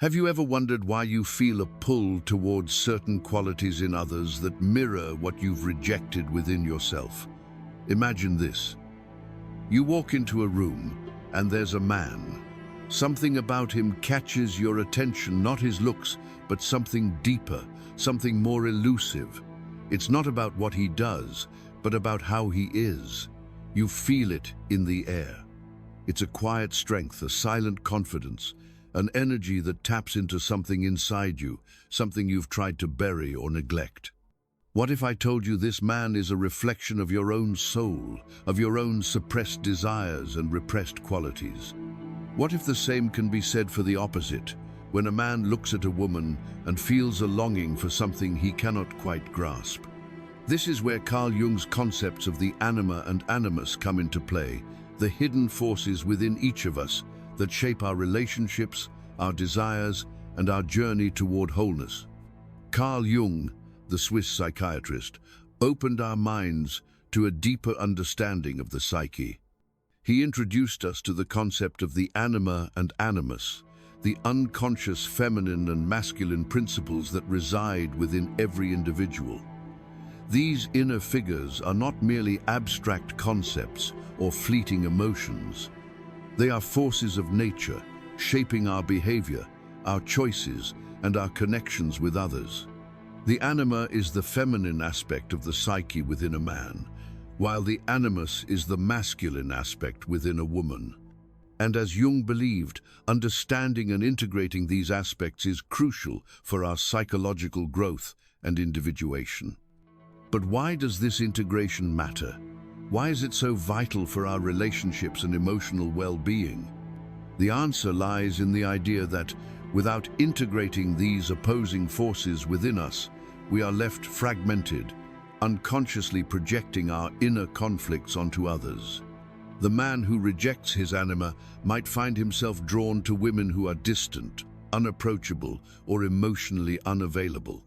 Have you ever wondered why you feel a pull towards certain qualities in others that mirror what you've rejected within yourself? Imagine this. You walk into a room and there's a man. Something about him catches your attention, not his looks, but something deeper, something more elusive. It's not about what he does, but about how he is. You feel it in the air. It's a quiet strength, a silent confidence, an energy that taps into something inside you, something you've tried to bury or neglect. What if I told you this man is a reflection of your own soul, of your own suppressed desires and repressed qualities? What if the same can be said for the opposite, when a man looks at a woman and feels a longing for something he cannot quite grasp? This is where Carl Jung's concepts of the anima and animus come into play, the hidden forces within each of us that shape our relationships, our desires, and our journey toward wholeness. Carl Jung, the Swiss psychiatrist, opened our minds to a deeper understanding of the psyche. He introduced us to the concept of the anima and animus, the unconscious feminine and masculine principles that reside within every individual. These inner figures are not merely abstract concepts or fleeting emotions. They are forces of nature, shaping our behavior, our choices, and our connections with others. The anima is the feminine aspect of the psyche within a man, while the animus is the masculine aspect within a woman. And as Jung believed, understanding and integrating these aspects is crucial for our psychological growth and individuation. But why does this integration matter? Why is it so vital for our relationships and emotional well-being? The answer lies in the idea that, without integrating these opposing forces within us, we are left fragmented, unconsciously projecting our inner conflicts onto others. The man who rejects his anima might find himself drawn to women who are distant, unapproachable, or emotionally unavailable.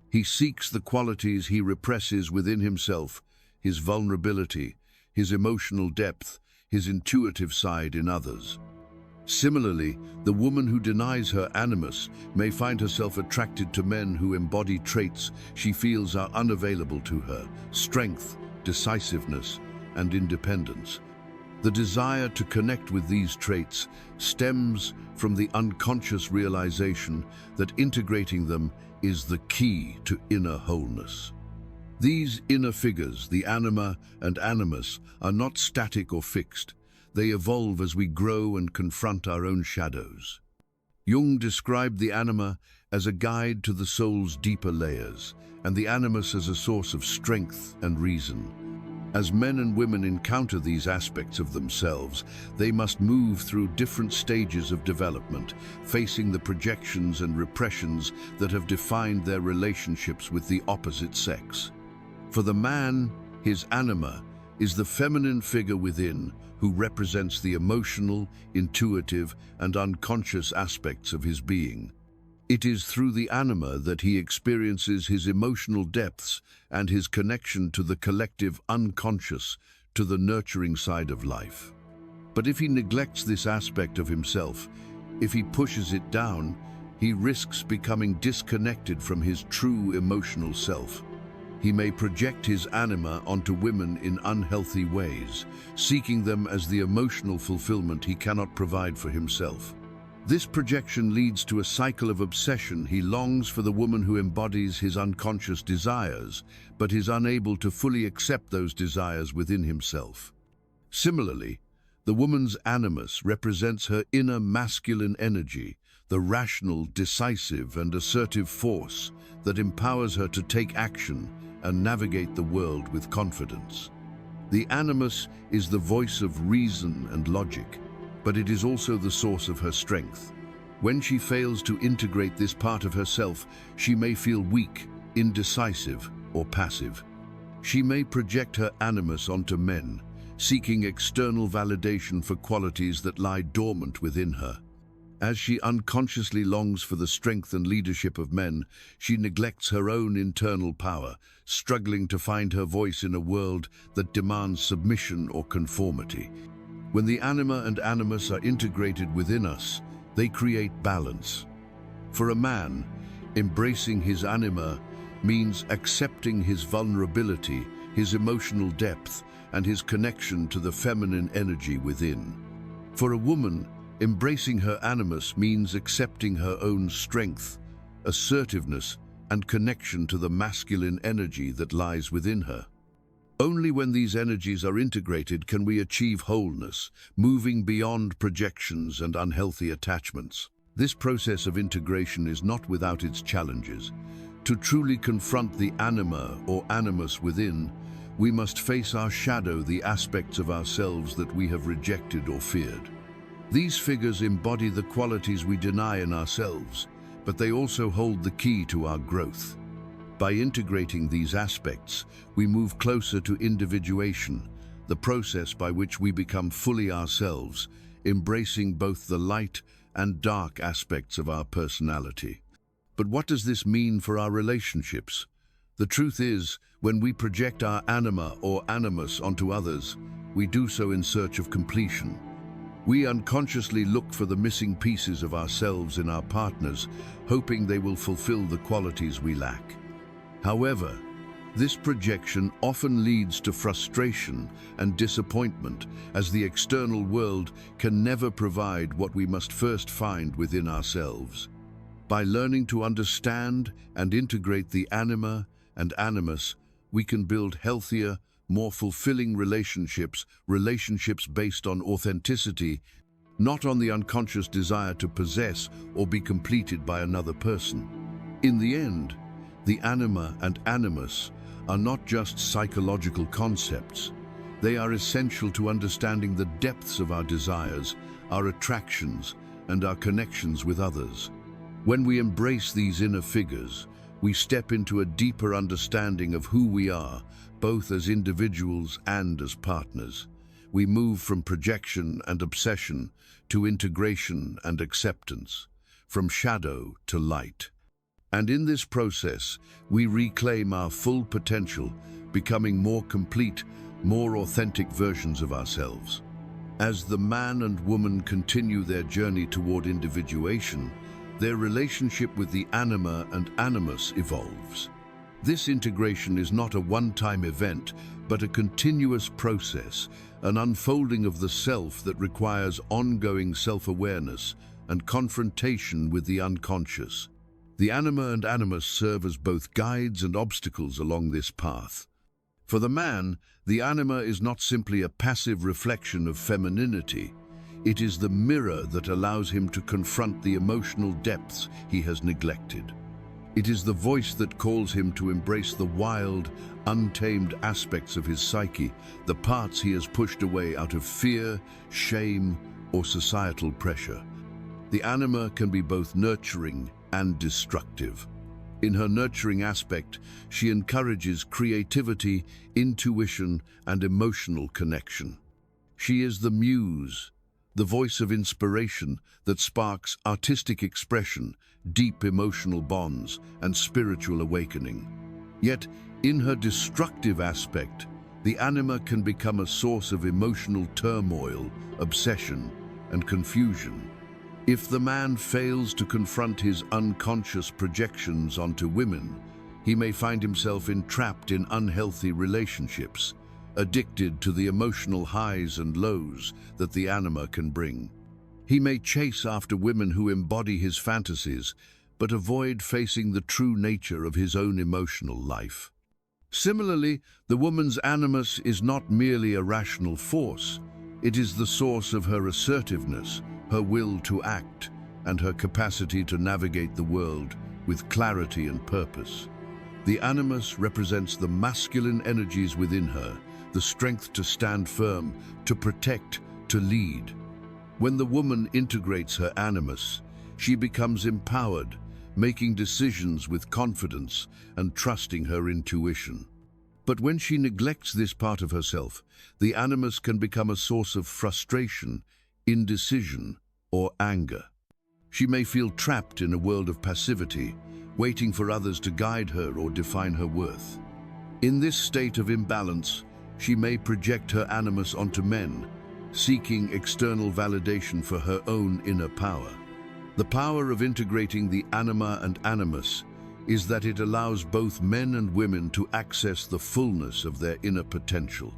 He seeks the qualities he represses within himself, his vulnerability, his emotional depth, his intuitive side in others. Similarly, the woman who denies her animus may find herself attracted to men who embody traits she feels are unavailable to her: strength, decisiveness, and independence. The desire to connect with these traits stems from the unconscious realization that integrating them is the key to inner wholeness. These inner figures, the anima and animus, are not static or fixed. They evolve as we grow and confront our own shadows. Jung described the anima as a guide to the soul's deeper layers, and the animus as a source of strength and reason. As men and women encounter these aspects of themselves, they must move through different stages of development, facing the projections and repressions that have defined their relationships with the opposite sex. For the man, his anima is the feminine figure within who represents the emotional, intuitive, and unconscious aspects of his being. It is through the anima that he experiences his emotional depths and his connection to the collective unconscious, to the nurturing side of life. But if he neglects this aspect of himself, if he pushes it down, he risks becoming disconnected from his true emotional self. He may project his anima onto women in unhealthy ways, seeking them as the emotional fulfillment he cannot provide for himself. This projection leads to a cycle of obsession. He longs for the woman who embodies his unconscious desires, but is unable to fully accept those desires within himself. Similarly, the woman's animus represents her inner masculine energy, the rational, decisive, and assertive force that empowers her to take action and navigate the world with confidence. The animus is the voice of reason and logic, but it is also the source of her strength. When she fails to integrate this part of herself, she may feel weak, indecisive, or passive. She may project her animus onto men, seeking external validation for qualities that lie dormant within her. As she unconsciously longs for the strength and leadership of men, she neglects her own internal power, struggling to find her voice in a world that demands submission or conformity. When the anima and animus are integrated within us, they create balance. For a man, embracing his anima means accepting his vulnerability, his emotional depth, and his connection to the feminine energy within. For a woman, embracing her animus means accepting her own strength, assertiveness, and connection to the masculine energy that lies within her. Only when these energies are integrated can we achieve wholeness, moving beyond projections and unhealthy attachments. This process of integration is not without its challenges. To truly confront the anima or animus within, we must face our shadow, the aspects of ourselves that we have rejected or feared. These figures embody the qualities we deny in ourselves, but they also hold the key to our growth. By integrating these aspects, we move closer to individuation, the process by which we become fully ourselves, embracing both the light and dark aspects of our personality. But what does this mean for our relationships? The truth is, when we project our anima or animus onto others, we do so in search of completion. We unconsciously look for the missing pieces of ourselves in our partners, hoping they will fulfill the qualities we lack. However, this projection often leads to frustration and disappointment, as the external world can never provide what we must first find within ourselves. By learning to understand and integrate the anima and animus, we can build healthier, more fulfilling relationships based on authenticity, not on the unconscious desire to possess or be completed by another person. In the end, the anima and animus are not just psychological concepts. They are essential to understanding the depths of our desires, our attractions, and our connections with others. When we embrace these inner figures, we step into a deeper understanding of who we are, both as individuals and as partners. We move from projection and obsession to integration and acceptance, from shadow to light. And in this process, we reclaim our full potential, becoming more complete, more authentic versions of ourselves. As the man and woman continue their journey toward individuation, their relationship with the anima and animus evolves. This integration is not a one-time event, but a continuous process, an unfolding of the self that requires ongoing self-awareness and confrontation with the unconscious. The anima and animus serve as both guides and obstacles along this path. For the man, the anima is not simply a passive reflection of femininity. It is the mirror that allows him to confront the emotional depths he has neglected. It is the voice that calls him to embrace the wild, untamed aspects of his psyche, the parts he has pushed away out of fear, shame, or societal pressure. The anima can be both nurturing and destructive. In her nurturing aspect, she encourages creativity, intuition, and emotional connection. She is the muse, the voice of inspiration that sparks artistic expression, deep emotional bonds, and spiritual awakening. Yet, in her destructive aspect, the anima can become a source of emotional turmoil, obsession, and confusion. If the man fails to confront his unconscious projections onto women, he may find himself entrapped in unhealthy relationships, addicted to the emotional highs and lows that the anima can bring. He may chase after women who embody his fantasies, but avoid facing the true nature of his own emotional life. Similarly, the woman's animus is not merely a rational force. It is the source of her assertiveness, her will to act, and her capacity to navigate the world with clarity and purpose. The animus represents the masculine energies within her, the strength to stand firm, to protect, to lead. When the woman integrates her animus, she becomes empowered, making decisions with confidence and trusting her intuition. But when she neglects this part of herself, the animus can become a source of frustration, indecision, or anger. She may feel trapped in a world of passivity, waiting for others to guide her or define her worth. In this state of imbalance, she may project her animus onto men, seeking external validation for her own inner power. The power of integrating the anima and animus is that it allows both men and women to access the fullness of their inner potential.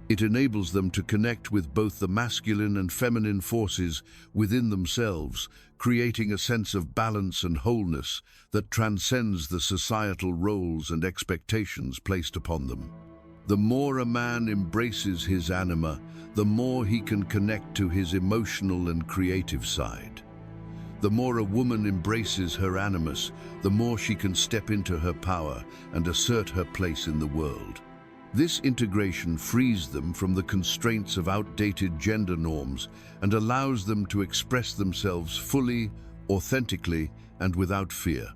It enables them to connect with both the masculine and feminine forces within themselves, creating a sense of balance and wholeness that transcends the societal roles and expectations placed upon them. The more a man embraces his anima, the more he can connect to his emotional and creative side. The more a woman embraces her animus, the more she can step into her power and assert her place in the world. This integration frees them from the constraints of outdated gender norms and allows them to express themselves fully, authentically, and without fear.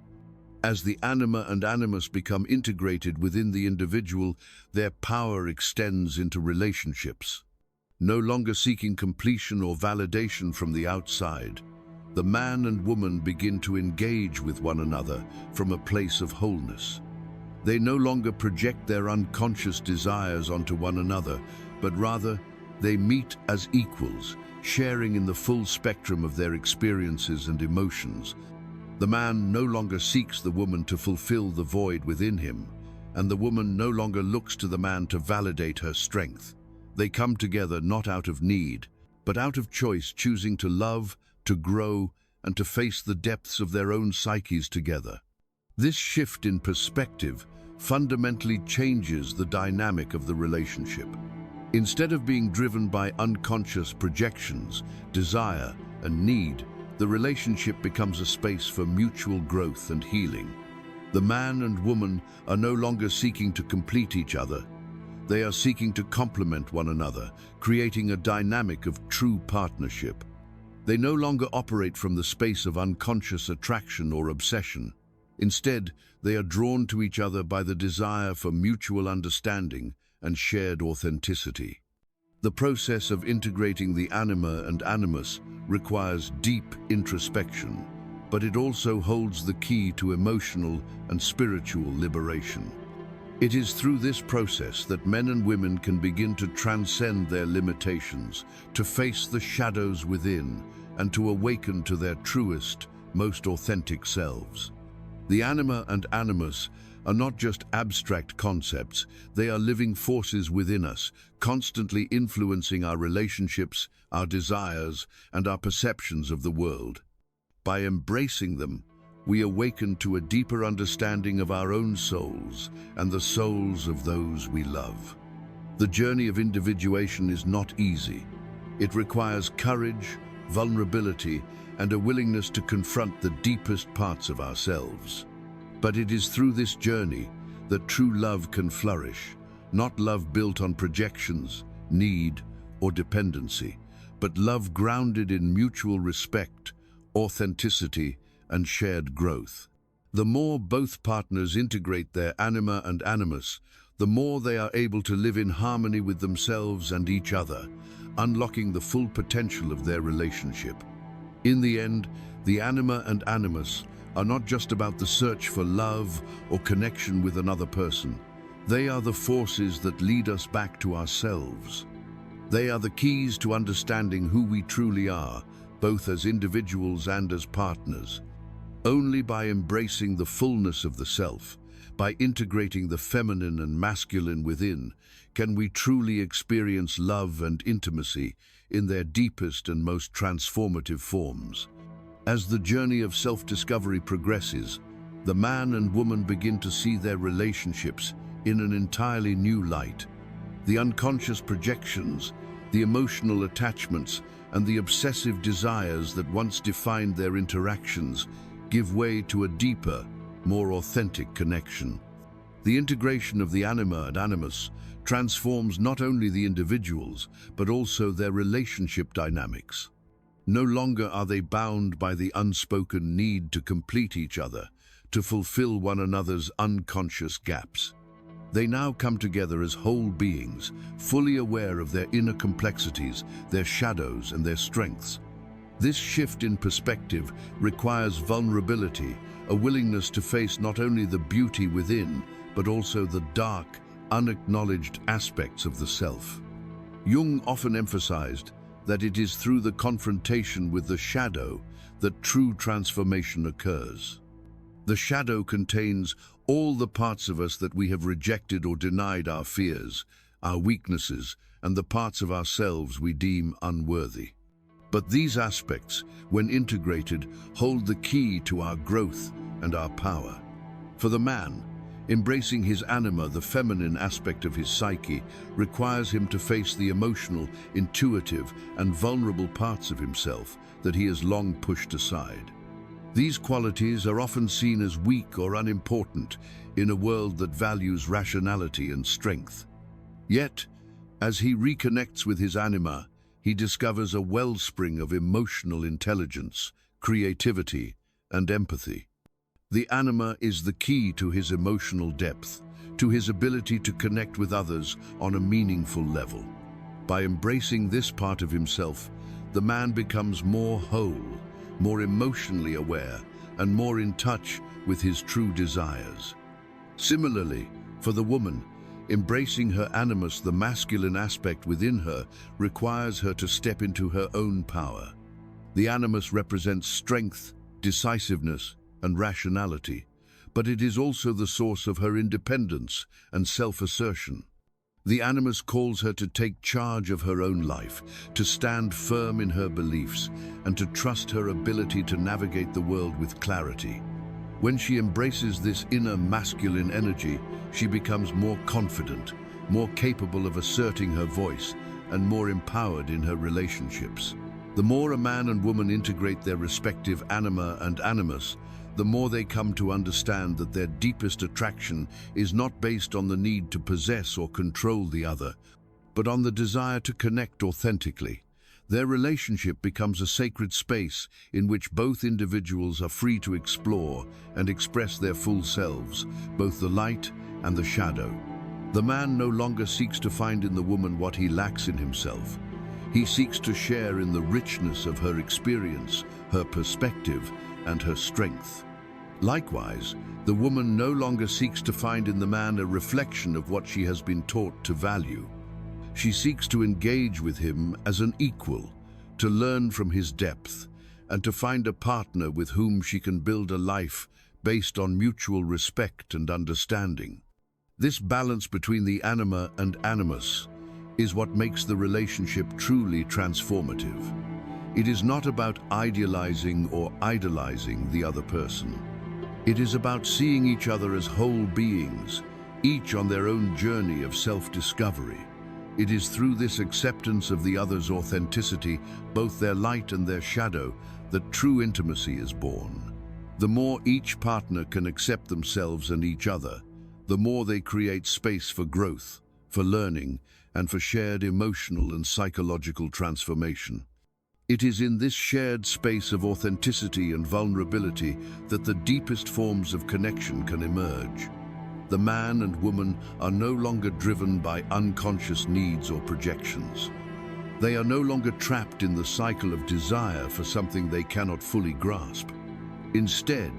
As the anima and animus become integrated within the individual, their power extends into relationships. No longer seeking completion or validation from the outside, the man and woman begin to engage with one another from a place of wholeness. They no longer project their unconscious desires onto one another, but rather they meet as equals, sharing in the full spectrum of their experiences and emotions. The man no longer seeks the woman to fulfill the void within him, and the woman no longer looks to the man to validate her strength. They come together not out of need, but out of choice, choosing to love, to grow, and to face the depths of their own psyches together. This shift in perspective fundamentally changes the dynamic of the relationship. Instead of being driven by unconscious projections, desire, and need, the relationship becomes a space for mutual growth and healing. The man and woman are no longer seeking to complete each other. They are seeking to complement one another, creating a dynamic of true partnership. They no longer operate from the space of unconscious attraction or obsession. Instead, they are drawn to each other by the desire for mutual understanding and shared authenticity. The process of integrating the anima and animus requires deep introspection, but it also holds the key to emotional and spiritual liberation. It is through this process that men and women can begin to transcend their limitations, to face the shadows within, and to awaken to their truest, most authentic selves. The anima and animus are not just abstract concepts, they are living forces within us, constantly influencing our relationships, our desires, and our perceptions of the world. By embracing them, we awaken to a deeper understanding of our own souls and the souls of those we love. The journey of individuation is not easy. It requires courage, vulnerability, and a willingness to confront the deepest parts of ourselves. But it is through this journey that true love can flourish, not love built on projections, need, or dependency, but love grounded in mutual respect, authenticity, and shared growth. The more both partners integrate their anima and animus, the more they are able to live in harmony with themselves and each other, unlocking the full potential of their relationship. In the end, the anima and animus are not just about the search for love or connection with another person. They are the forces that lead us back to ourselves. They are the keys to understanding who we truly are, both as individuals and as partners. Only by embracing the fullness of the self, by integrating the feminine and masculine within, can we truly experience love and intimacy in their deepest and most transformative forms. As the journey of self-discovery progresses, the man and woman begin to see their relationships in an entirely new light. The unconscious projections, the emotional attachments, and the obsessive desires that once defined their interactions give way to a deeper, more authentic connection. The integration of the anima and animus transforms not only the individuals, but also their relationship dynamics. No longer are they bound by the unspoken need to complete each other, to fulfill one another's unconscious gaps. They now come together as whole beings, fully aware of their inner complexities, their shadows, and their strengths. This shift in perspective requires vulnerability, a willingness to face not only the beauty within, but also the dark, unacknowledged aspects of the self. Jung often emphasized that it is through the confrontation with the shadow that true transformation occurs. The shadow contains all the parts of us that we have rejected or denied: our fears, our weaknesses, and the parts of ourselves we deem unworthy. But these aspects, when integrated, hold the key to our growth and our power. For the man, embracing his anima, the feminine aspect of his psyche, requires him to face the emotional, intuitive, and vulnerable parts of himself that he has long pushed aside. These qualities are often seen as weak or unimportant in a world that values rationality and strength. Yet, as he reconnects with his anima, he discovers a wellspring of emotional intelligence, creativity, and empathy. The anima is the key to his emotional depth, to his ability to connect with others on a meaningful level. By embracing this part of himself, the man becomes more whole, more emotionally aware, and more in touch with his true desires. Similarly, for the woman, embracing her animus, the masculine aspect within her, requires her to step into her own power. The animus represents strength, decisiveness, and rationality, but it is also the source of her independence and self-assertion. The animus calls her to take charge of her own life, to stand firm in her beliefs, and to trust her ability to navigate the world with clarity. When she embraces this inner masculine energy, she becomes more confident, more capable of asserting her voice, and more empowered in her relationships. The more a man and woman integrate their respective anima and animus, the more they come to understand that their deepest attraction is not based on the need to possess or control the other, but on the desire to connect authentically. Their relationship becomes a sacred space in which both individuals are free to explore and express their full selves, both the light and the shadow. The man no longer seeks to find in the woman what he lacks in himself. He seeks to share in the richness of her experience, her perspective, and her strength. Likewise, the woman no longer seeks to find in the man a reflection of what she has been taught to value. She seeks to engage with him as an equal, to learn from his depth, and to find a partner with whom she can build a life based on mutual respect and understanding. This balance between the anima and animus is what makes the relationship truly transformative. It is not about idealizing or idolizing the other person. It is about seeing each other as whole beings, each on their own journey of self-discovery. It is through this acceptance of the other's authenticity, both their light and their shadow, that true intimacy is born. The more each partner can accept themselves and each other, the more they create space for growth, for learning, and for shared emotional and psychological transformation. It is in this shared space of authenticity and vulnerability that the deepest forms of connection can emerge. The man and woman are no longer driven by unconscious needs or projections. They are no longer trapped in the cycle of desire for something they cannot fully grasp. Instead,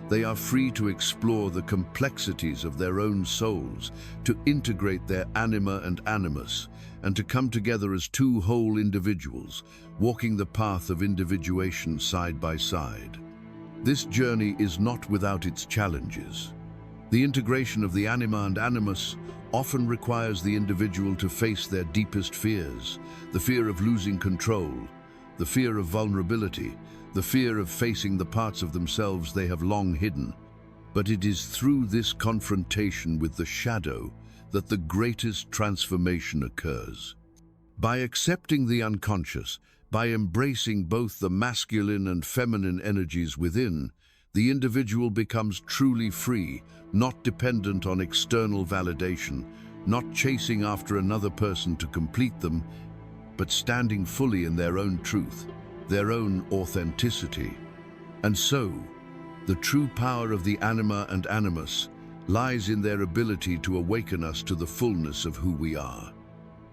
they are free to explore the complexities of their own souls, to integrate their anima and animus, and to come together as two whole individuals, walking the path of individuation side by side. This journey is not without its challenges. The integration of the anima and animus often requires the individual to face their deepest fears, the fear of losing control, the fear of vulnerability, the fear of facing the parts of themselves they have long hidden. But it is through this confrontation with the shadow that the greatest transformation occurs. By accepting the unconscious, by embracing both the masculine and feminine energies within, the individual becomes truly free, not dependent on external validation, not chasing after another person to complete them, but standing fully in their own truth, their own authenticity. And so, the true power of the anima and animus lies in their ability to awaken us to the fullness of who we are.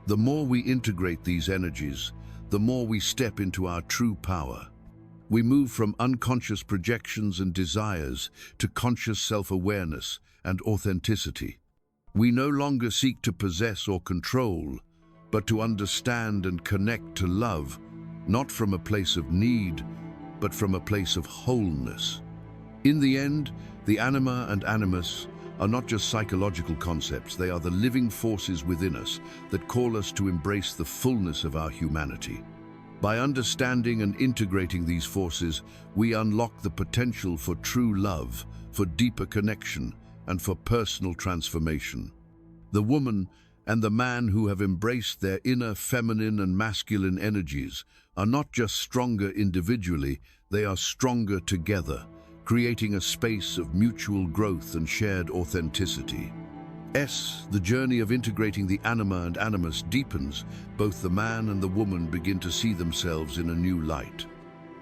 The more we integrate these energies, the more we step into our true power. We move from unconscious projections and desires to conscious self-awareness and authenticity. We no longer seek to possess or control, but to understand and connect to love, not from a place of need, but from a place of wholeness. In the end, the anima and animus are not just psychological concepts, they are the living forces within us that call us to embrace the fullness of our humanity. By understanding and integrating these forces, we unlock the potential for true love, for deeper connection, and for personal transformation. The woman and the man who have embraced their inner feminine and masculine energies are not just stronger individually, they are stronger together, creating a space of mutual growth and shared authenticity. The journey of integrating the anima and animus deepens. Both the man and the woman begin to see themselves in a new light.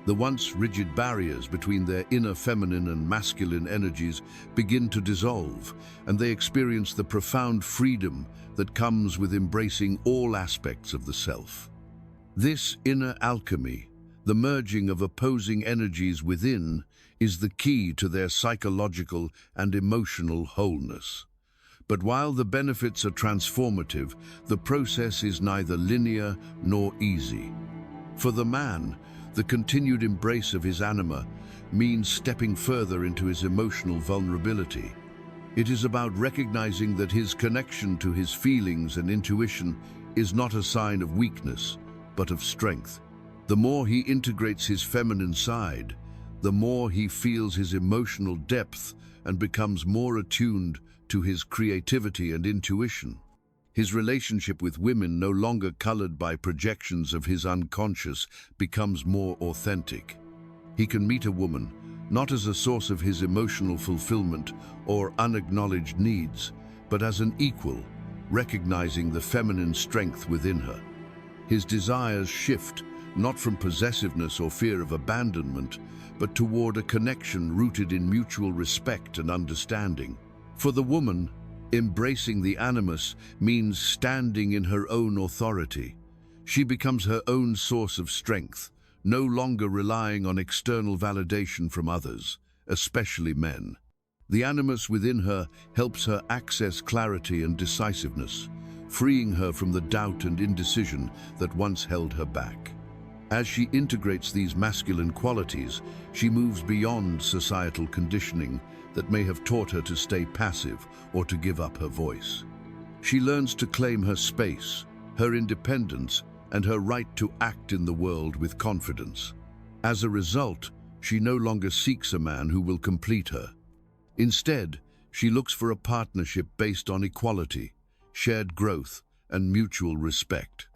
The once rigid barriers between their inner feminine and masculine energies begin to dissolve, and they experience the profound freedom that comes with embracing all aspects of the self. This inner alchemy, the merging of opposing energies within, is the key to their psychological and emotional wholeness. But while the benefits are transformative, the process is neither linear nor easy. For the man, the continued embrace of his anima means stepping further into his emotional vulnerability. It is about recognizing that his connection to his feelings and intuition is not a sign of weakness, but of strength. The more he integrates his feminine side, the more he feels his emotional depth and becomes more attuned to his creativity and intuition. His relationship with women, no longer colored by projections of his unconscious, becomes more authentic. He can meet a woman not as a source of his emotional fulfillment or unacknowledged needs, but as an equal, recognizing the feminine strength within her. His desires shift, not from possessiveness or fear of abandonment, but toward a connection rooted in mutual respect and understanding. For the woman, embracing the animus means standing in her own authority. She becomes her own source of strength, no longer relying on external validation from others, especially men. The animus within her helps her access clarity and decisiveness, freeing her from the doubt and indecision that once held her back. As she integrates these masculine qualities, she moves beyond societal conditioning that may have taught her to stay passive or to give up her voice. She learns to claim her space, her independence, and her right to act in the world with confidence. As a result, she no longer seeks a man who will complete her. Instead, she looks for a partnership based on equality, shared growth, and mutual respect.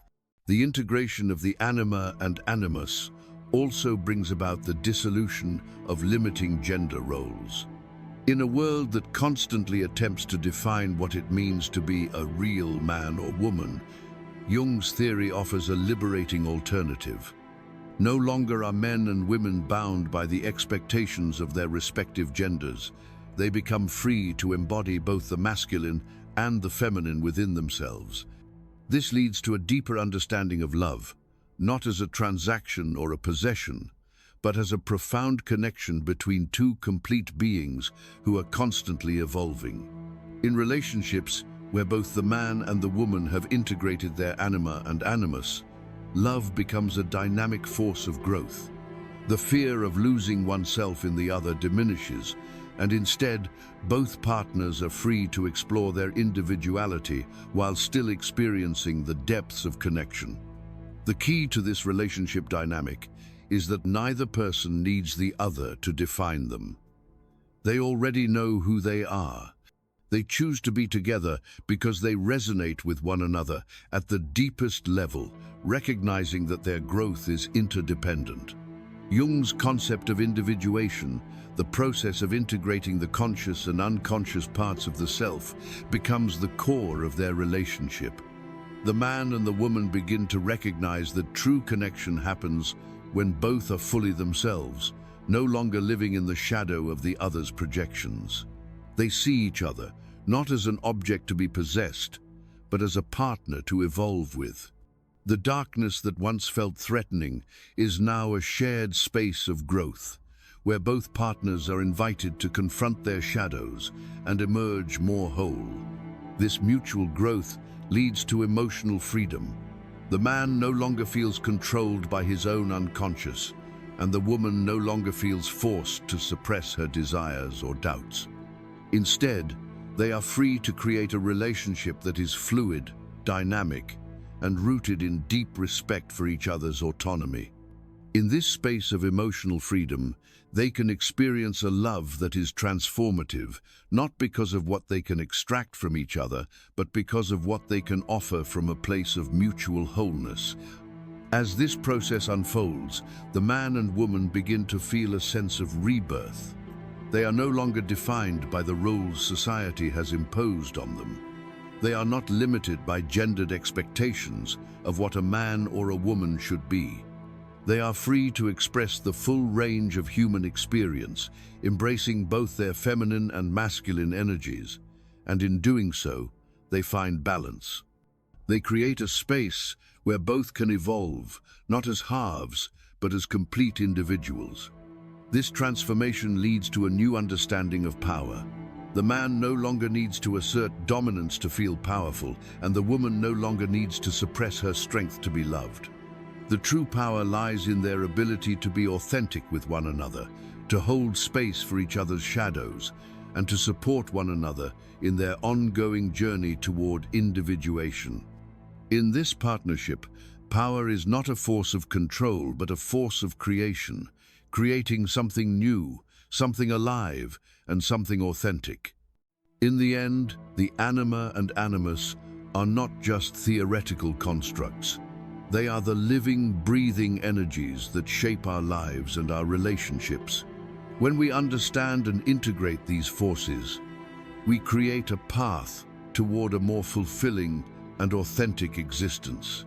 The integration of the anima and animus also brings about the dissolution of limiting gender roles. In a world that constantly attempts to define what it means to be a real man or woman, Jung's theory offers a liberating alternative. No longer are men and women bound by the expectations of their respective genders. They become free to embody both the masculine and the feminine within themselves. This leads to a deeper understanding of love, not as a transaction or a possession, but as a profound connection between two complete beings who are constantly evolving. In relationships where both the man and the woman have integrated their anima and animus, love becomes a dynamic force of growth. The fear of losing oneself in the other diminishes, and instead, both partners are free to explore their individuality while still experiencing the depths of connection. The key to this relationship dynamic is that neither person needs the other to define them. They already know who they are. They choose to be together because they resonate with one another at the deepest level, recognizing that their growth is interdependent. Jung's concept of individuation, the process of integrating the conscious and unconscious parts of the self, becomes the core of their relationship. The man and the woman begin to recognize that true connection happens when both are fully themselves, no longer living in the shadow of the other's projections. They see each other, not as an object to be possessed, but as a partner to evolve with. The darkness that once felt threatening is now a shared space of growth, where both partners are invited to confront their shadows and emerge more whole. This mutual growth leads to emotional freedom. The man no longer feels controlled by his own unconscious, and the woman no longer feels forced to suppress her desires or doubts. Instead, they are free to create a relationship that is fluid, dynamic, and rooted in deep respect for each other's autonomy. In this space of emotional freedom, they can experience a love that is transformative, not because of what they can extract from each other, but because of what they can offer from a place of mutual wholeness. As this process unfolds, the man and woman begin to feel a sense of rebirth. They are no longer defined by the roles society has imposed on them. They are not limited by gendered expectations of what a man or a woman should be. They are free to express the full range of human experience, embracing both their feminine and masculine energies, and in doing so, they find balance. They create a space where both can evolve, not as halves, but as complete individuals. This transformation leads to a new understanding of power. The man no longer needs to assert dominance to feel powerful, and the woman no longer needs to suppress her strength to be loved. The true power lies in their ability to be authentic with one another, to hold space for each other's shadows, and to support one another in their ongoing journey toward individuation. In this partnership, power is not a force of control, but a force of creation, creating something new, something alive, and something authentic. In the end, the anima and animus are not just theoretical constructs. They are the living, breathing energies that shape our lives and our relationships. When we understand and integrate these forces, we create a path toward a more fulfilling and authentic existence.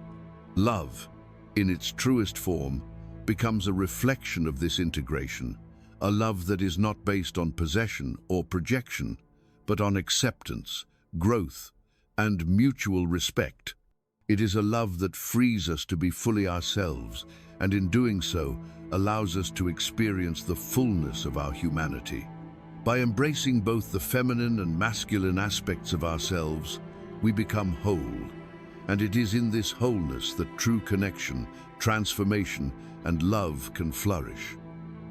Love, in its truest form, becomes a reflection of this integration, a love that is not based on possession or projection, but on acceptance, growth, and mutual respect. It is a love that frees us to be fully ourselves, and in doing so, allows us to experience the fullness of our humanity. By embracing both the feminine and masculine aspects of ourselves, we become whole. And it is in this wholeness that true connection, transformation, and love can flourish.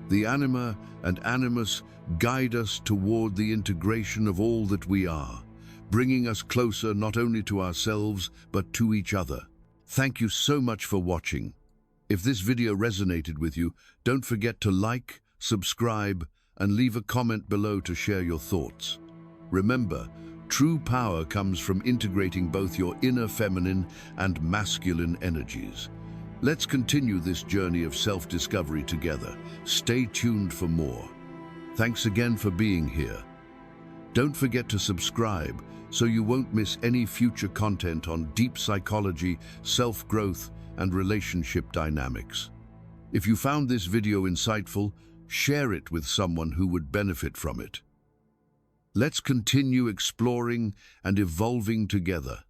The anima and animus guide us toward the integration of all that we are, bringing us closer not only to ourselves, but to each other. Thank you so much for watching. If this video resonated with you, don't forget to like, subscribe, and leave a comment below to share your thoughts. Remember, true power comes from integrating both your inner feminine and masculine energies. Let's continue this journey of self-discovery together. Stay tuned for more. Thanks again for being here. Don't forget to subscribe so you won't miss any future content on deep psychology, self-growth, and relationship dynamics. If you found this video insightful, share it with someone who would benefit from it. Let's continue exploring and evolving together.